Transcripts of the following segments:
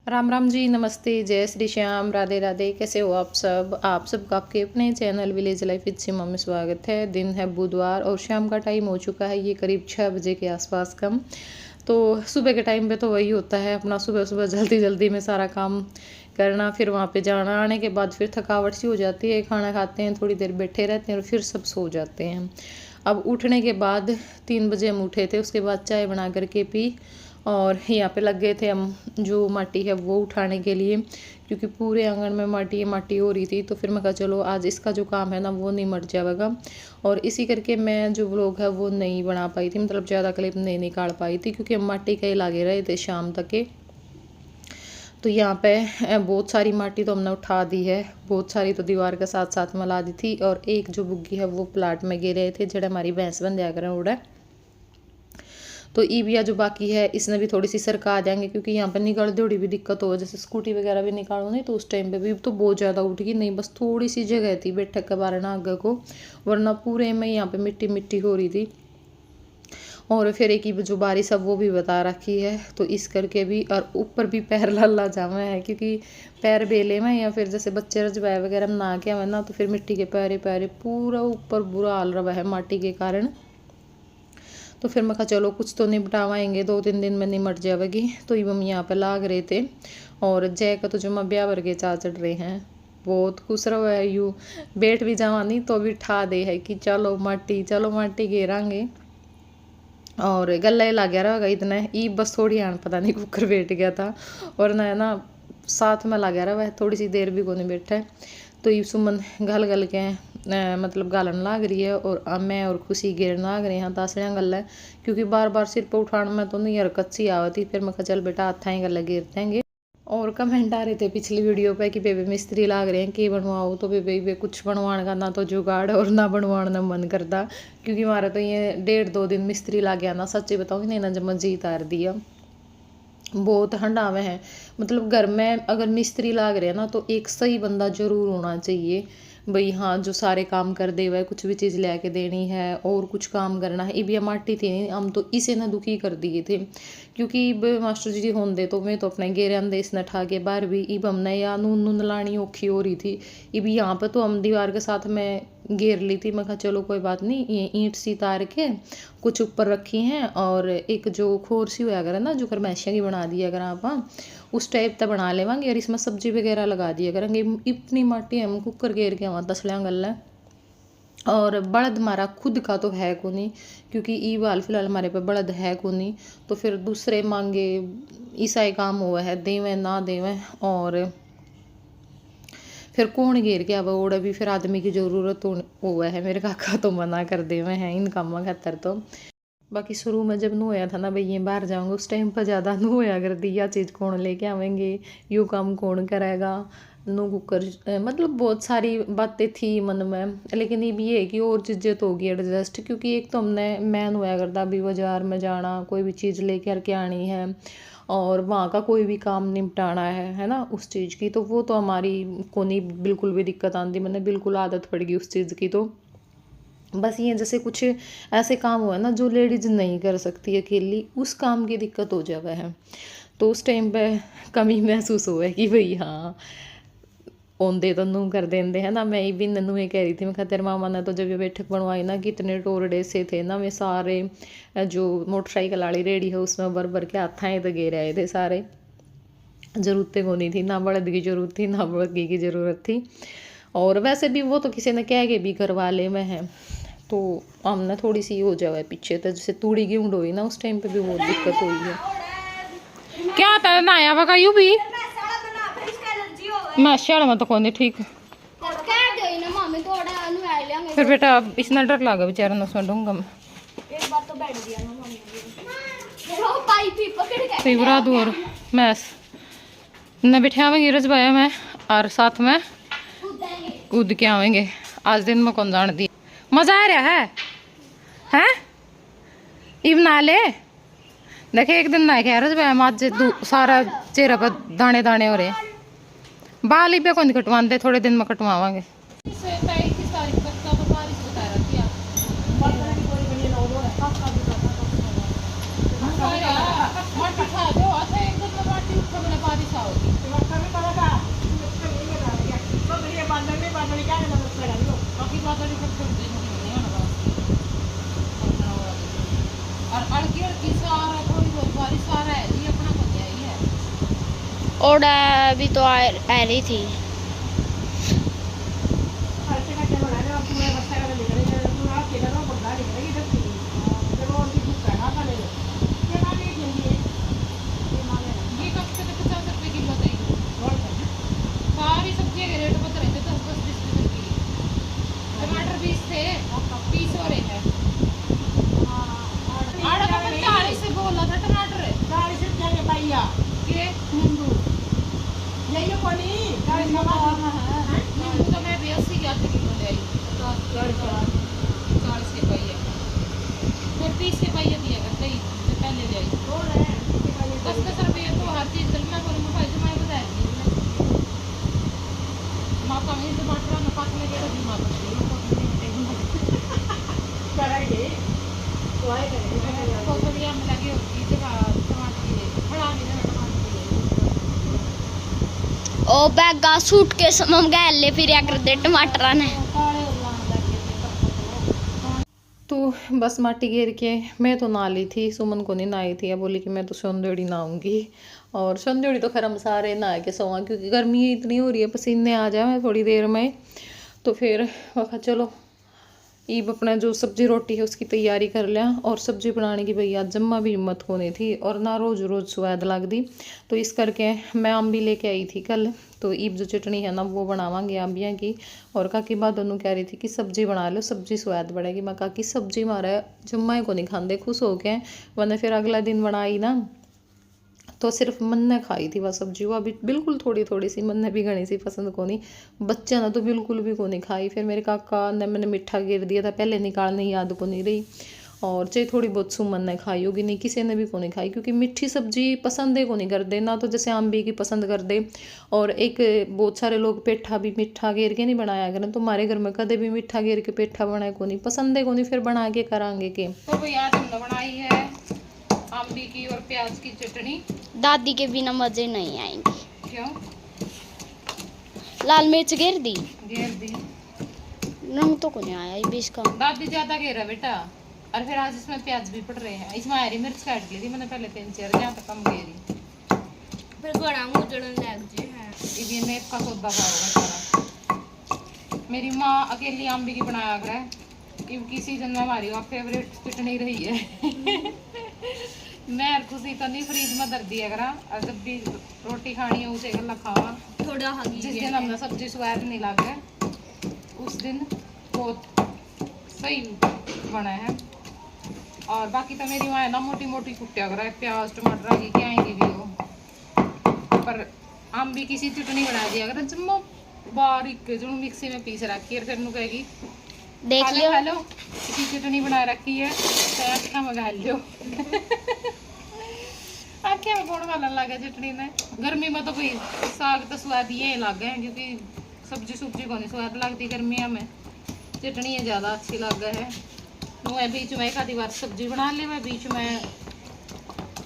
राम राम जी, नमस्ते, जय श्री श्याम, राधे राधे। कैसे हो आप सब? आप सबका आपके अपने चैनल विलेज लाइफ विद सिमा में स्वागत है। दिन है बुधवार और शाम का टाइम हो चुका है, ये करीब 6 बजे के आसपास कम। तो सुबह के टाइम पे तो वही होता है, अपना सुबह सुबह जल्दी जल्दी में सारा काम करना, फिर वहाँ पे जाना, आने के बाद फिर थकावट सी हो जाती है, खाना खाते हैं, थोड़ी देर बैठे रहते हैं और फिर सब सो जाते हैं। अब उठने के बाद 3 बजे हम उठे थे, उसके बाद चाय बना करके पी और यहाँ पे लग गए थे हम जो माटी है वो उठाने के लिए, क्योंकि पूरे आंगन में माटी माटी हो रही थी। तो फिर मैं कहा चलो आज इसका जो काम है ना वो नहीं मट जाएगा। और इसी करके मैं जो व्लॉग है वो नहीं बना पाई थी, मतलब ज़्यादा क्लिप नहीं निकाल पाई थी, क्योंकि हम माटी के ही लगे रहे थे शाम तक के। तो यहाँ पे बहुत सारी माटी तो हमने उठा दी है, बहुत सारी तो दीवार के साथ साथ मिला दी थी, और एक जो बुग्गी है वो प्लाट में गिर रहे थे, जड़े हमारी भैंस बन जाया करें उड़ा। तो ईबिया जो बाकी है इसने भी थोड़ी सी सरका देंगे, क्योंकि यहाँ पर निकाल थोड़ी भी दिक्कत हो, जैसे स्कूटी वगैरह भी निकालो नहीं तो उस टाइम पे भी तो बहुत ज़्यादा उठ गई, नहीं बस थोड़ी सी जगह थी बैठक के बारे ना आगे को, वरना पूरे में यहाँ पे मिट्टी मिट्टी हो रही थी। और फिर एक ही जो बारिश है वो भी बता रखी है, तो इस करके भी, और ऊपर भी पैर लल्ला जामे है, क्योंकि पैर बेले में या फिर जैसे बच्चे रजवाए वगैरह में ना के हमें ना, तो फिर मिट्टी के पैरे पैरे पूरा ऊपर बुरा हाल रहा है माटी के कारण। तो फिर मैं कहा चलो कुछ तो निपटावाएंगे, 2-3 दिन में निमट जाएगी। तो ये हम यहाँ पे लाग रहे थे, और जय का तो जो मैं ब्याह वर्गे चा चढ़ रहे हैं, बहुत खुश रहो है, यूँ बैठ भी जावा नहीं तो भी ठा दे है कि चलो माटी घेरांगे। और गला ही लग गया रहेगा इतना ई, बस थोड़ी आन पता नहीं कुकर बैठ गया था, और ना साथ में लग गया रहा, वह थोड़ी सी देर भी को नहीं बैठा है। तो ये सुमन घल घल के मतलब गालन लाग रही है, और मैं और खुशी गिरन लाग रहे हैं तासड़ियाँ गल है, क्योंकि बार बार सिर पर उठाने में तो नहीं हरकत सी आवती। फिर मैं चल बेटा हाथाएँ गल गिरते हैं। और कमेंट आ रहे थे पिछली वीडियो पे कि बेबे मिस्त्री लाग रहे हैं कि बनवाओ, तो बेबे कुछ बनवाने का ना तो जुगाड़ और ना बनवाने का मन करता, क्योंकि हमारा तो ये 1.5-2 दिन मिस्त्री ला गया ना, सच्ची बताऊँ नहीं ना, जब मैं जीत आर दिया बहुत हंडावे हैं। मतलब घर में अगर मिस्त्री लाग रहे हैं ना, तो एक सही बंदा जरूर होना चाहिए भाई, हाँ, जो सारे काम कर दे वह, कुछ भी चीज़ ले के देनी है और कुछ काम करना है। इबिया माटी थी नहीं, हम तो इसे ना दुखी कर दिए थे, क्योंकि इब मास्टर जी होंदे तो मैं तो अपने गेरे अंदे इसने ठा के बाहर भी, इब हमने या नून नून लानी औखी हो रही थी। इब यहाँ पर तो हम दीवार के साथ में घेर ली थी, मैं कहा चलो कोई बात नहीं, ये ईंट सी तार के कुछ ऊपर रखी हैं, और एक जो खोर सी हुआ अगर ना जो खरमैशियाँ की बना दी अगर आप, हाँ, उस टाइप का बना लेवांगे, और इसमें सब्जी वगैरह लगा दिया करेंगे। इतनी माटी हम कुकर घेर के वहाँ तसलियाँ गल। और बड़द हमारा खुद का तो है को नहीं, क्योंकि ई हाल फिलहाल हमारे पे बड़द है को नहीं, तो फिर दूसरे मांगे ईसाई काम हुआ है, देवें ना देवें, और फिर कौन घेर के अब ओड़ा भी, फिर आदमी की ज़रूरत हुआ है। मेरे काका तो मना कर देवे हैं इन कामों खातर। तो बाकी शुरू में जब नू होया था ना भाई ये बाहर जाऊँगा, उस टाइम पर ज़्यादा नू होया कर दी, यह चीज़ कौन लेके आवेंगे, यूँ काम कौन करेगा, नू कुकर, मतलब बहुत सारी बातें थी मन में। लेकिन ये भी है कि और चीज़ें तो होगी एडजस्ट, क्योंकि एक तो हमने मैन होया करता अभी बाजार में जाना, कोई भी चीज़ लेकर के आनी है, और वहाँ का कोई भी काम निपटाना है ना उस चीज़ की, तो वो तो हमारी को नहीं बिल्कुल भी दिक्कत आती, मैंने बिल्कुल आदत पड़ गई उस चीज़ की। तो बस ये जैसे कुछ ऐसे काम हुआ ना जो लेडीज नहीं कर सकती अकेली, उस काम की दिक्कत हो जावे है, तो उस टाइम पे कमी महसूस हुआ है कि भाई हाँ ओंदे तो नू कर देंदे है ना। मैं भी ननू ये कह रही थी, मैं तेरे मामा ने तो जब ये बैठक बनवाई ना, कितने टोरडे से थे ना, वे सारे जो मोटरसाइकिल वाली रेडी है उसमें भर भर के हाथाएँ तो घेर आए थे सारे। ज़रूरतें को नहीं थी, ना बड़द की ज़रूरत थी ना बड़गी की ज़रूरत थी, और वैसे भी वो तो किसी ने कह के भी करवा ले में है, तो हमने थोड़ी सी हो जाए पीछे, तो जैसे तूड़ी गेहूँ हुई ना उस टाइम पे भी बहुत दिक्कत हुई है। क्या था नया वका यू भी मैं श्याल में तो कौन ठीक, फिर बेटा इसना डर लगा बेचारा ना उसमें डूंगा में फिर दूर मैस न बिठावेंगे रजबाया में, और साथ में कूद के आवेंगे। आज दिन में कौन जान दी, मजा आ रहा है हैं इब ना ले देखे एक दिन ना क्या रजबाया में, आज सारा चेहरा पर दाने दाने हो रहे, बाल ही पे कौन कटवाते, थोड़े दिन में कटवावांगे। और भी तो आ रही थी। ओ बैगा सूट के समम गैले फिर कर दे टमाटर ने। तो बस माटी घेर के मैं तो नहा ली थी, सुमन को नहीं नहाई थी। अब बोली कि मैं तो सौंदड़ी नहाऊंगी। और सौंदड़ी तो खैर हम सारे नहा के सोवा, क्योंकि गर्मी इतनी हो रही है, पसीने आ जाए थोड़ी देर में। तो फिर वह चलो ईब अपना जो सब्जी रोटी है उसकी तैयारी कर लिया। और सब्जी बनाने की भैया जम्मा भी हिम्मत होनी थी और ना रोज़ रोज़ स्वाद लगती। तो इस करके मैं अम्बी लेके आई थी कल। तो ईब जो चटनी है ना वो बनावांगे अम्बियाँ की। और काकी बात दोनों कह रही थी कि सब्जी बना लो, सब्जी स्वाद बढ़ेगी। मैं काकी सब्जी मारा जम्मा को नहीं खाते खुश हो के, वरना फिर अगला दिन बनाई ना तो सिर्फ मन ने खाई थी वह सब्जी। वो अभी बिल्कुल थोड़ी थोड़ी सी, मन ने भी घनी सी पसंद को नहीं। बच्चे ना तो बिल्कुल भी को नहीं खाई। फिर मेरे काका ने मैंने मीठा गिर दिया था, पहले निकालने याद को नहीं रही। और चाहे थोड़ी बहुत सुमन ने खाई होगी, नहीं किसी ने भी को नहीं खाई, क्योंकि मीठी सब्जी पसंद है को नहीं कर दे ना। तो जैसे अम्बी की पसंद कर दे। और एक बहुत सारे लोग पेठा भी मीठा घेर के नहीं बनाया करें। तो हमारे घर में कदे भी मीठा घेर के पेठा बनाए को नहीं, पसंद है को नहीं, फिर बना के करांगे के। तो भैया हमने बनाई है अम्बी की और प्याज की चटनी। दादी के बिना मजे नहीं आएंगे। क्यों? लाल मिर्च घेर दी दी रंग तो को नहीं आया बीच का। दादी ज्यादा घेरा बेटा। और फिर आज इसमें प्याज भी पड़ रहे हैं। इसमें हरी मिर्च काट ली थी मैंने पहले 3-4, यहाँ तक कम घेरी। फिर बड़ा मुजड़न लग जे है। ये नेक का सौदा होगा सारा। मेरी माँ अकेली अम्बी की बनाया करे। इनकी सीजन में हमारी और फेवरेट चटनी रही है। मैं खुशी तो नहीं फ्रीज में दर दिया करा। और जब भी रोटी खानी है उसे गला खावा थोड़ा जिस दिन हमने सब्जी स्वाद नहीं लगे उस दिन बहुत सही बना है। और बाकी तो मेरी माँ है ना मोटी मोटी कुटिया करा प्याज टमाटर की क्या आएंगी भी हो। पर हम भी किसी चटनी बना दिया अगर जम्मो बारीक जो मिक्सी में पीस रखी है, फिर कहेगी देख लियो हेलो किसी चटनी बना रखी है तो अच्छा मंगा लियो। आख्या में कौन खाने लगे चटनी में। गर्मी में तो भाई साग तो स्वाद ये लगे हैं, क्योंकि सब्जी सुब्जी को नहीं स्वाद लगती गर्मियों में, चटनी ज़्यादा अच्छी लगे है। मैं बीच में एक आधी बार सब्जी बना ले, मैं बीच में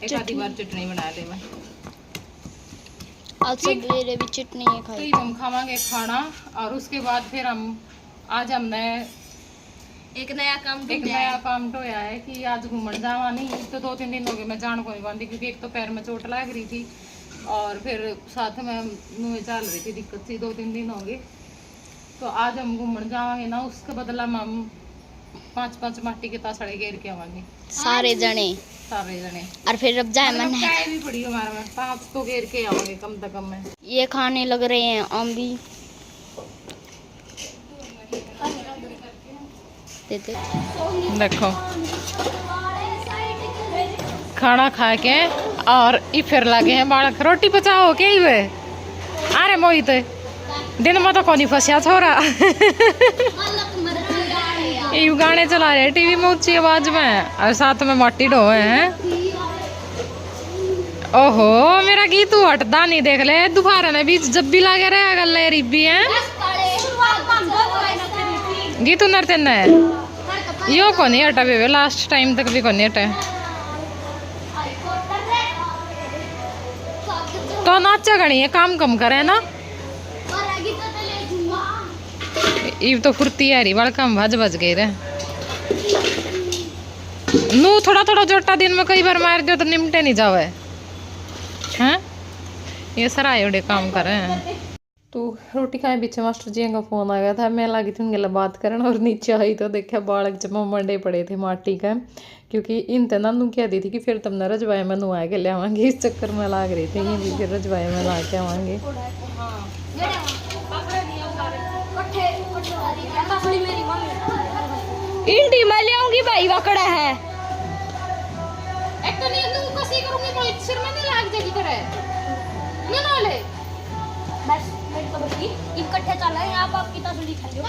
एक आधी बार चटनी बना ले। मैं आज सवेरे भी चटनी है खाई। तो हम खावांगे खाना और उसके बाद फिर हम आज हमने एक नया काम तो है कि आज घूमने जावा नहीं। तो 2-3 दिन हो गए मैं जान को नहीं पाती, क्योंकि एक तो पैर में चोट लग रही थी और फिर साथ में मुँह चल रही थी दिक्कत थी। 2-3 दिन हो गए। तो आज हम घूमने जावांगे ना, उसके बदला में हम 5-5 माटी के तासड़े घेर के आवांगे सारे जने। और फिर अब जाए मन चाय भी पड़ी हमारे में 5 तो घेर के आवांगे कम से कम में। ये खाने लग रहे हैं अम्बी। देखो खाना खा के और ई फिर लगे हैं बालक रोटी पचाओ के ही वे। अरे मोहित दिन में तो कौन फंसा छोरा। ये गाने चला रहे टीवी में ऊंची आवाज में और साथ में माटी ढोए हैं। ओहो मेरा गीत हटदा नहीं, देख ले दोपहर ने बीच जब भी लगे रहे गल रिबी है गीत नरते है यो को नहीं हटा भी लास्ट टाइम तक भी को नहीं हटा। तो नाचा गणी है काम कम करे ना। ये तो फुर्ती है रही वाल काम भज भज गए रे। नू थोड़ा थोड़ा जोटा दिन में कई बार मार दियो तो निमटे नहीं जावे हैं। ये सर आए उड़े काम कर रहे हैं। तो रोटी खाए पीछे मास्टर जी का फ़ोन आ गया था, मैं लगी थी उनके बात करन और नीचे आई तो देखा बालक जमा मंडे पड़े थे माटी का, क्योंकि इन नानू कह दी थी कि फिर तुमने रजवाए में नुआ के ले आवांगे, इस चक्कर में लाग रही थी ये भी फिर रजवाए में ला के आवांगे। इंडी मैं ले आऊंगी भाई, वकड़ा है एक तो नहीं तू कसी करूंगी कोई सिर में नहीं लाग जाएगी तेरे ना ना ले बस मेरी तो बच्ची इकट्ठे चल रहे हैं, आप की तसली खा लो।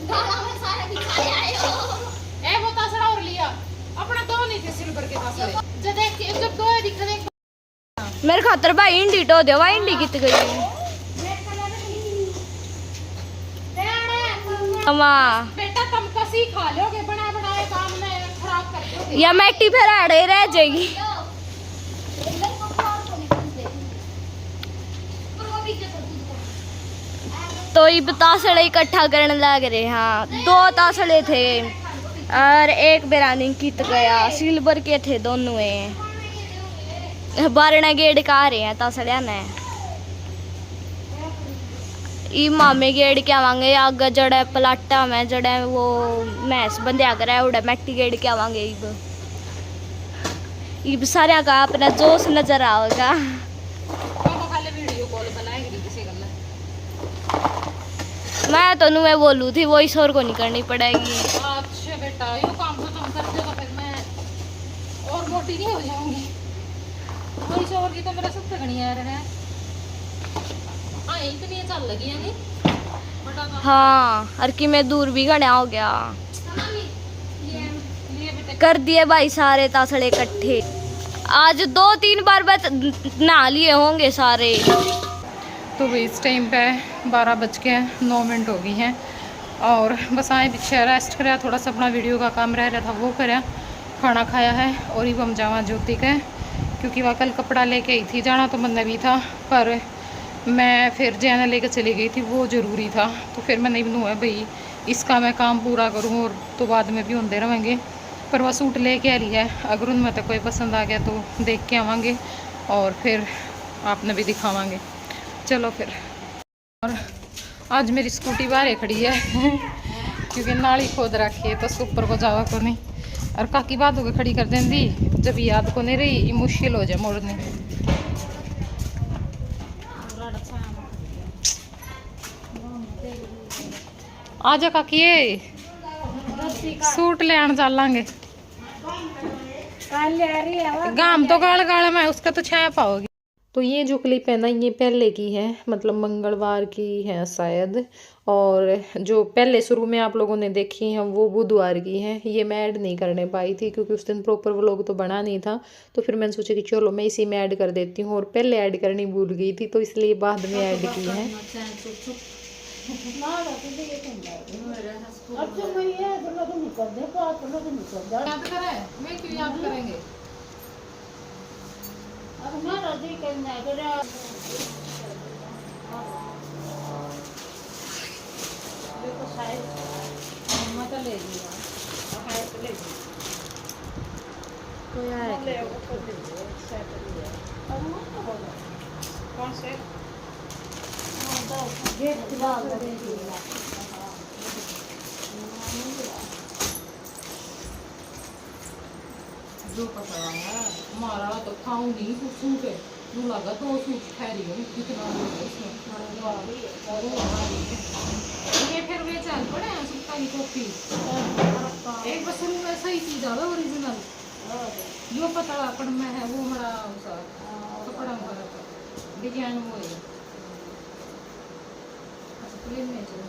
गाला में सारे दिखाए आए हो। ए वो तसड़ा और लिया अपना दो नहीं थे सिल्वर के तसड़े जब देख जब दो दिख रहे मेरे खातर भाई इंडी तो देवा, इंडी कित गई अम्मा बेटा, तुम कसी खा लोगे बना बनाए काम में खराब कर दोगे या मैटी फिर आड़े रह जाएगी। तो ये तासड़े इकट्ठा करने लग रहे, हाँ 2 तासड़े थे और एक बिरानी कित गया, सिल्वर के थे दोनों, बारना गेड़ का आ रहे हैं तासड़िया ने। ई मामे गेड़ के आवांगे, आगे जड़े पलाटा में जड़े वो मैस बंदे कर उड़े मैटी गेड़ के आवांगे। इब सारे का अपना जोश नजर आएगा। मैं तो नुए बोलू थी वही शोर को नहीं करनी पड़ेगी। अच्छा बेटा, यो काम तो तुम करते हो तो फिर मैं और मोटी नहीं हो जाऊंगी। वही शोर की तो मेरा सब तगड़ी आ रहा है। इतनी चल लगी है नहीं। हाँ और कि मैं दूर भी घड़ा हो गया, कर दिए भाई सारे तासड़े इकट्ठे। आज 2-3 बार बस नहा लिए होंगे सारे। तो भाई इस टाइम पे 12:09 हो गई हैं और बस आए पीछे रेस्ट कराया, थोड़ा सा अपना वीडियो का काम रह रहा था वो कराया, खाना खाया है और ही हम जावा ज्योति का, क्योंकि वह कल कपड़ा लेके आई थी, जाना तो मन भी था पर मैं फिर जैना लेकर चली गई थी, वो ज़रूरी था। तो फिर मैंने बनूँ है भाई इसका मैं काम पूरा करूँ और तो बाद में भी होते रहेंगे। पर वह सूट लेके आ रही है, अगर उनमें तो कोई पसंद आ गया तो देख के आवांगे और फिर आपने भी दिखावांगे। चलो फिर। और आज मेरी स्कूटी बाहर खड़ी है क्योंकि नाली खोद रखी है तो उसके ऊपर को जावा को नहीं, और काकी बात होकर खड़ी कर देंगी, जब याद को नहीं रही मुश्किल हो जाए मोड़ने। आजा काकी सूट ले आने चलेंगे, गाम तो गाल गाल में उसका तो छाया पाओगी। तो ये जो क्लिप है ना ये पहले की है, मतलब मंगलवार की है शायद, और जो पहले शुरू में आप लोगों ने देखी है वो बुधवार की है। ये मैं ऐड नहीं करने पाई थी क्योंकि उस दिन प्रॉपर व्लॉग तो बना नहीं था, तो फिर मैंने सोचा कि चलो मैं इसी में ऐड कर देती हूँ, और पहले ऐड करनी भूल गई थी तो इसलिए बाद में ऐड की है। कौन से जो पता है हमारा तो खाऊं नहीं कुछ सूट है, जो लगा तो सूट ठहरी है कितना ये फिर वे चल पड़े हैं सुक्का की कॉपी एक बस शुरू में सही चीज आवे ओरिजिनल, जो पता पर मैं है वो हमारा कपड़ा हमारा डिजाइन वो है प्लेन में चल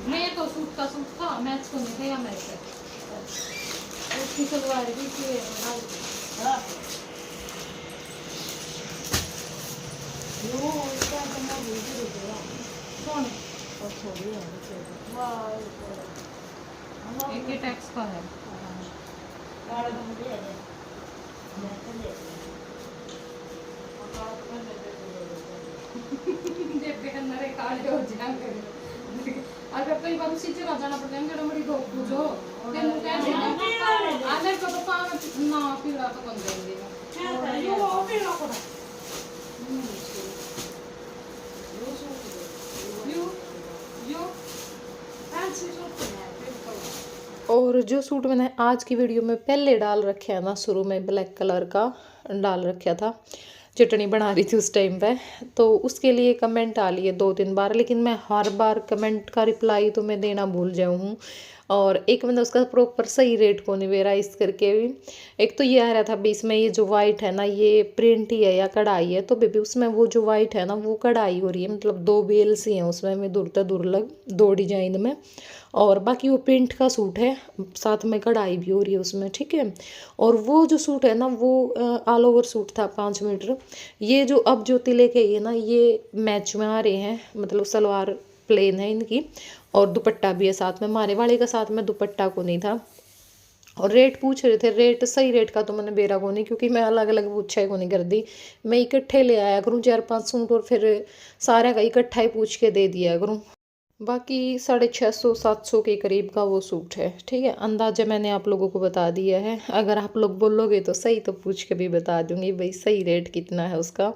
मैं तो सूट था मैच को नहीं था मैच उसकी सलवार भी थी वो उसका बंदा भूल गया कौन और छोड़ी है वाह एक ही टैक्स का है काला बंदे है देख के नरे काले हो जाएंगे और फिर कई बार उसी चला जाना पड़ता है जड़ा मरी धोख पूछो फिर मुझे कैसे ना मेरे को तो पान ना पीड़ा तो बन देंगे यो पीड़ा को यो यो फैंसी सूट और जो सूट मैंने आज की वीडियो में पहले डाल रखे है ना, शुरू में ब्लैक कलर का डाल रखा था, चटनी बना रही थी उस टाइम पे, तो उसके लिए कमेंट आ लिए 2-3 बार, लेकिन मैं हर बार कमेंट का रिप्लाई तो मैं देना भूल जाऊँ हूँ। और एक मैंने उसका प्रॉपर सही रेट को नहीं दे रहा इस करके भी। एक तो ये आ रहा था बीच में, ये जो वाइट है ना ये प्रिंट ही है या कढ़ाई है, तो बेबी उसमें वो जो वाइट है ना वो कढ़ाई हो रही है, मतलब 2 बेल्स ही हैं उसमें में दूर तक दुर्लभ 2 डिजाइन में, और बाकी वो प्रिंट का सूट है, साथ में कढ़ाई भी हो रही है उसमें, ठीक है। और वो जो सूट है ना वो ऑल ओवर सूट था 5 मीटर। ये जो अब जो तिले के ये ना ये मैच में आ रहे हैं, मतलब सलवार प्लेन है इनकी और दुपट्टा भी है साथ में, मारे वाले का साथ में दुपट्टा को नहीं था। और रेट पूछ रहे थे, रेट सही रेट का तो मैंने बेरा को नहीं, क्योंकि मैं अलग अलग पूछा को नहीं कर दी, मैं इकट्ठे ले आया करूँ 4-5 सूट और फिर सारा का इकट्ठा ही पूछ के दे दिया करूँ। बाकी 650-700 के करीब का वो सूट है, ठीक है। अंदाजा मैंने आप लोगों को बता दिया है, अगर आप लोग बोलोगे तो सही तो पूछ के भी बता दूंगी भाई सही रेट कितना है उसका।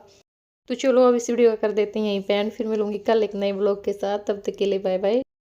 तो चलो अब इस वीडियो का कर देते हैं यहीं पे एंड, फिर मिलूंगी कल एक नए ब्लॉग के साथ, तब तक के लिए बाय बाय।